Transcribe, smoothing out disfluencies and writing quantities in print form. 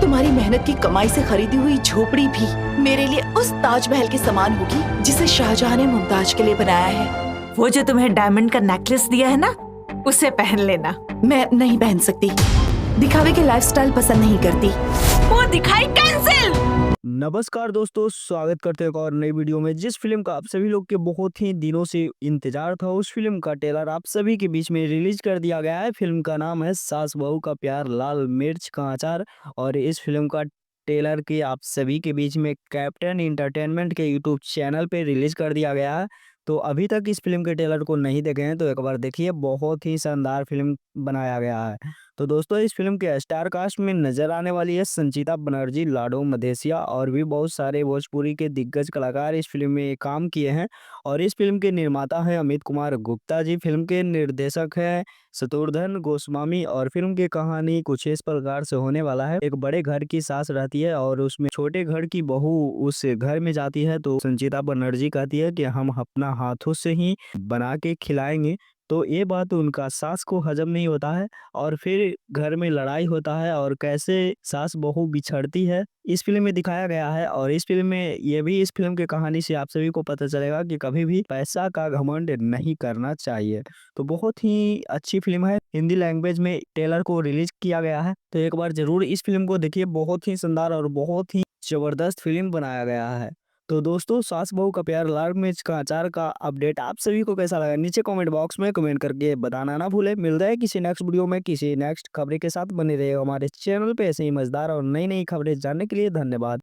तुम्हारी मेहनत की कमाई से खरीदी हुई झोपड़ी भी मेरे लिए उस ताजमहल के समान होगी जिसे शाहजहां ने मुमताज के लिए बनाया है। वो जो तुम्हें डायमंड का नेकलेस दिया है ना, उसे पहन लेना। मैं नहीं पहन सकती, दिखावे के लाइफस्टाइल पसंद नहीं करती। वो दिखाई कैंसिल। नमस्कार दोस्तों, स्वागत करते हैं एक और नई वीडियो में। जिस फिल्म का आप सभी लोग के बहुत ही दिनों से इंतजार था, उस फिल्म का ट्रेलर आप सभी के बीच में रिलीज कर दिया गया है। फिल्म का नाम है सास बहू का प्यार लाल मिर्च का अचार। और इस फिल्म का ट्रेलर की आप सभी के बीच में कैप्टन इंटरटेनमेंट के यूट्यूब चैनल पे रिलीज कर दिया गया है। तो अभी तक इस फिल्म के ट्रेलर को नहीं देखे हैं तो एक बार देखिए, बहुत ही शानदार फिल्म बनाया गया है। तो दोस्तों, इस फिल्म के स्टार कास्ट में नजर आने वाली है संचिता बनर्जी, लाडो मधेसिया और भी बहुत सारे भोजपुरी के दिग्गज कलाकार इस फिल्म में काम किए हैं। और इस फिल्म के निर्माता हैं अमित कुमार गुप्ता जी, फिल्म के निर्देशक हैं शत्रुघ्न गोस्वामी। और फिल्म की कहानी कुछ इस प्रकार से होने वाला है। एक बड़े घर की सास रहती है और उसमें छोटे घर की बहू उस घर में जाती है, तो संचिता बनर्जी कहती है कि हम अपना हाथों से ही बना के खिलाएंगे। तो ये बात उनका सास को हजम नहीं होता है और फिर घर में लड़ाई होता है और कैसे सास बहू बिछड़ती है, इस फिल्म में दिखाया गया है। और इस फिल्म में ये भी, इस फिल्म की कहानी से आप सभी को पता चलेगा कि कभी भी पैसा का घमंड नहीं करना चाहिए। तो बहुत ही अच्छी फिल्म है। हिंदी लैंग्वेज में ट्रेलर को रिलीज किया गया है, तो एक बार जरूर इस फिल्म को देखिए। बहुत ही शानदार और बहुत ही जबरदस्त फिल्म बनाया गया है। तो दोस्तों, सास बहू का प्यार लाल मिर्च का अचार का अपडेट आप सभी को कैसा लगा, नीचे कमेंट बॉक्स में कमेंट करके बताना ना भूले। मिलता है किसी नेक्स्ट वीडियो में किसी नेक्स्ट खबरें के साथ। बने रहिए हमारे चैनल पे ऐसे ही मजेदार और नई नई खबरें जानने के लिए। धन्यवाद।